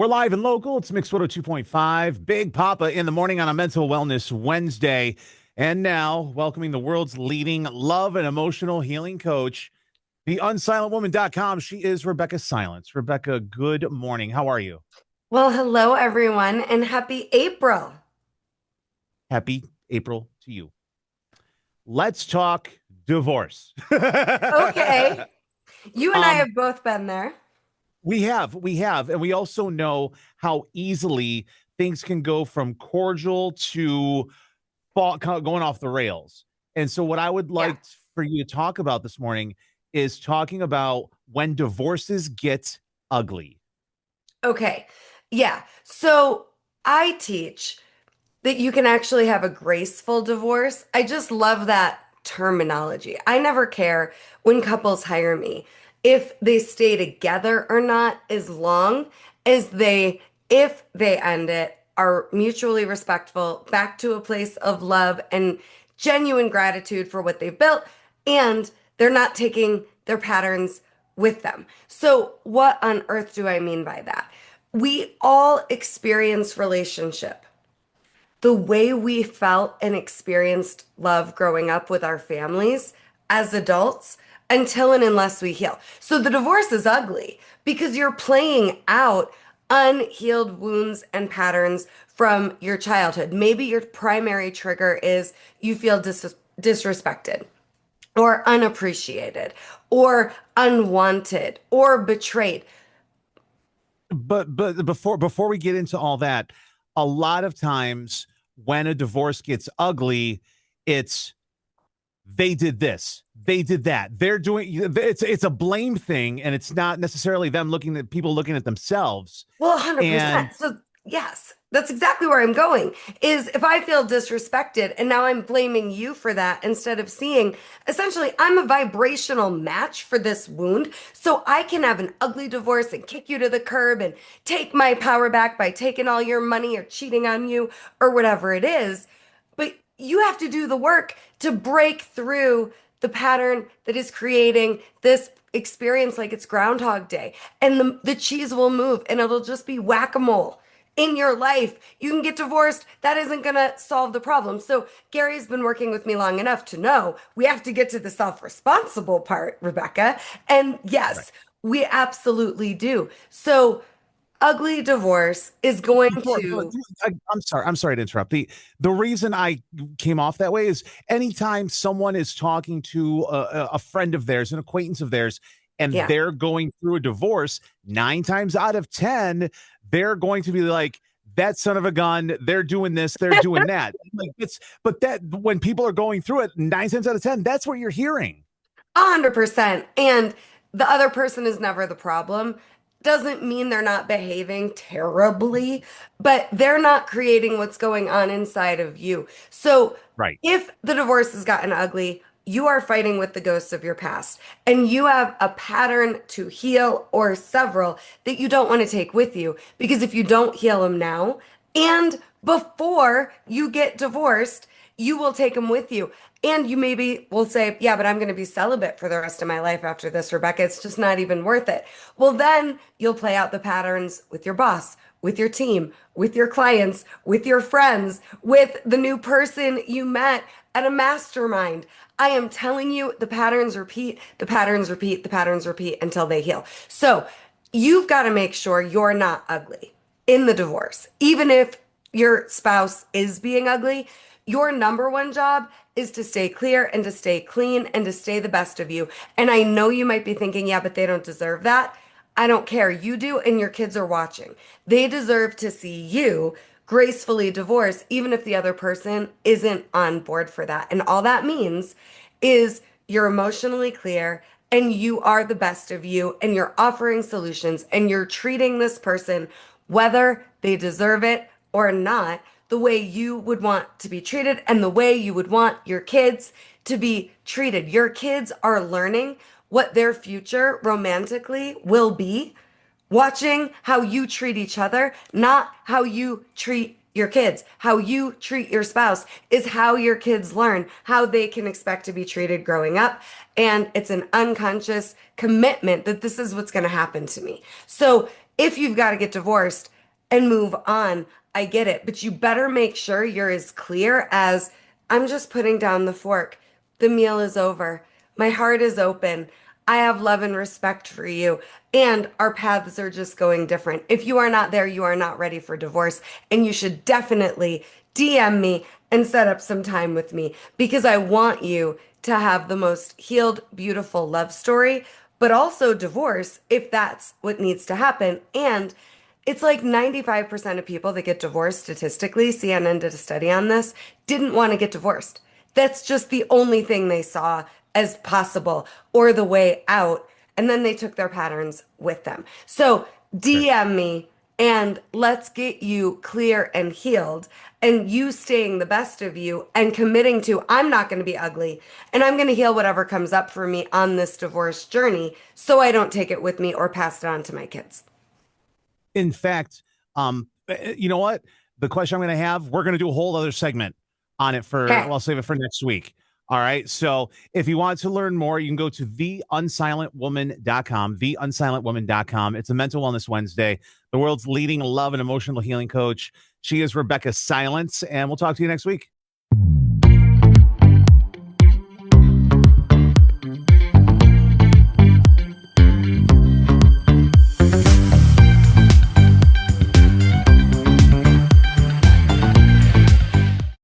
We're live and local. It's Mix 2.5. Big Papa in the morning on a Mental Wellness Wednesday. And now, welcoming the world's leading love and emotional healing coach, the unsilentwoman.com. She is Rebeccah Silence. Rebeccah, good morning. How are you? Well, hello everyone and happy April. Happy April to you. Let's talk divorce. Okay. You and I um, have both been there. we have, and we also know how easily things can go from cordial to going off the rails. And so, what I would Yeah. like for you to talk about this morning is talking about when divorces get ugly. Okay. Yeah. So I teach that you can actually have a graceful divorce. I just love that terminology. I never care when couples hire me if they stay together or not, as long as if they end it, are mutually respectful, back to a place of love and genuine gratitude for what they've built, and they're not taking their patterns with them. So, what on earth do I mean by that? We all experience relationship the way we felt and experienced love growing up with our families as adults until and unless we heal. So the divorce is ugly because you're playing out unhealed wounds and patterns from your childhood. Maybe your primary trigger is you feel disrespected or unappreciated or unwanted or betrayed. But before we get into all that, a lot of times when a divorce gets ugly, it's they did this, they did that, they're doing it's a blame thing, and it's not necessarily them looking at people looking at themselves. Well, 100%. And So, yes, that's exactly where I'm going. Is if I feel disrespected and now I'm blaming you for that instead of seeing essentially I'm a vibrational match for this wound. So I can have an ugly divorce and kick you to the curb and take my power back by taking all your money or cheating on you or whatever it is. But you have to do the work to break through the pattern that is creating this experience like it's Groundhog Day. And the cheese will move and it'll just be whack-a-mole in your life. You can get divorced. That isn't going to solve the problem. So Gary's been working with me long enough to know we have to get to the self-responsible part, Rebeccah. And right. yes, we absolutely do. So ugly divorce is going But to, I'm sorry to interrupt. The reason I came off that way is anytime someone is talking to a friend of theirs, an acquaintance of theirs, and yeah. they're going through a divorce, 9 times out of 10, they're going to be like, that son of a gun, they're doing this, they're doing that. Like it's but that when people are going through it, 9 times out of 10, that's what you're hearing. 100%. And the other person is never the problem. Doesn't mean they're not behaving terribly, but they're not creating what's going on inside of you. So Right. if the divorce has gotten ugly, you are fighting with the ghosts of your past, and you have a pattern to heal or several that you don't want to take with you. Because if you don't heal them now and before you get divorced, you will take them with you. And you maybe will say, yeah, but I'm going to be celibate for the rest of my life after this, Rebeccah. It's just not even worth it. Well, then you'll play out the patterns with your boss, with your team, with your clients, with your friends, with the new person you met at a mastermind. I am telling you, the patterns repeat, the patterns repeat, the patterns repeat until they heal. So you've got to make sure you're not ugly in the divorce. Even if your spouse is being ugly, your number one job is to stay clear and to stay clean and to stay the best of you. And I know you might be thinking, yeah, but they don't deserve that. I don't care. You do, and your kids are watching. They deserve to see you gracefully divorce, even if the other person isn't on board for that. And all that means is you're emotionally clear and you are the best of you and you're offering solutions and you're treating this person, whether they deserve it or not, the way you would want to be treated and the way you would want your kids to be treated. Your kids are learning what their future romantically will be, watching how you treat each other, not how you treat your kids. How you treat your spouse is how your kids learn how they can expect to be treated growing up. And it's an unconscious commitment that this is what's going to happen to me. So If you've got to get divorced and move on, I get it. But you better make sure you're as clear as I'm just putting down the fork. The meal is over. My heart is open. I have love and respect for you. And our paths are just going different. If you are not there, you are not ready for divorce. And you should definitely DM me and set up some time with me because I want you to have the most healed, beautiful love story, but also divorce if that's what needs to happen. And it's like 95% of people that get divorced statistically, CNN did a study on this, didn't want to get divorced. That's just the only thing they saw as possible or the way out. And then they took their patterns with them. So Sure. DM me and let's get you clear and healed and you staying the best of you and committing to, I'm not going to be ugly and I'm going to heal whatever comes up for me on this divorce journey so I don't take it with me or pass it on to my kids. In fact, you know what? The question I'm going to have, we're going to do a whole other segment on it for, Okay. well, I'll save it for next week. All right. So if you want to learn more, you can go to theunsilentwoman.com, theunsilentwoman.com. It's a mental wellness Wednesday, the world's leading love and emotional healing coach. She is Rebeccah Silence, and we'll talk to you next week.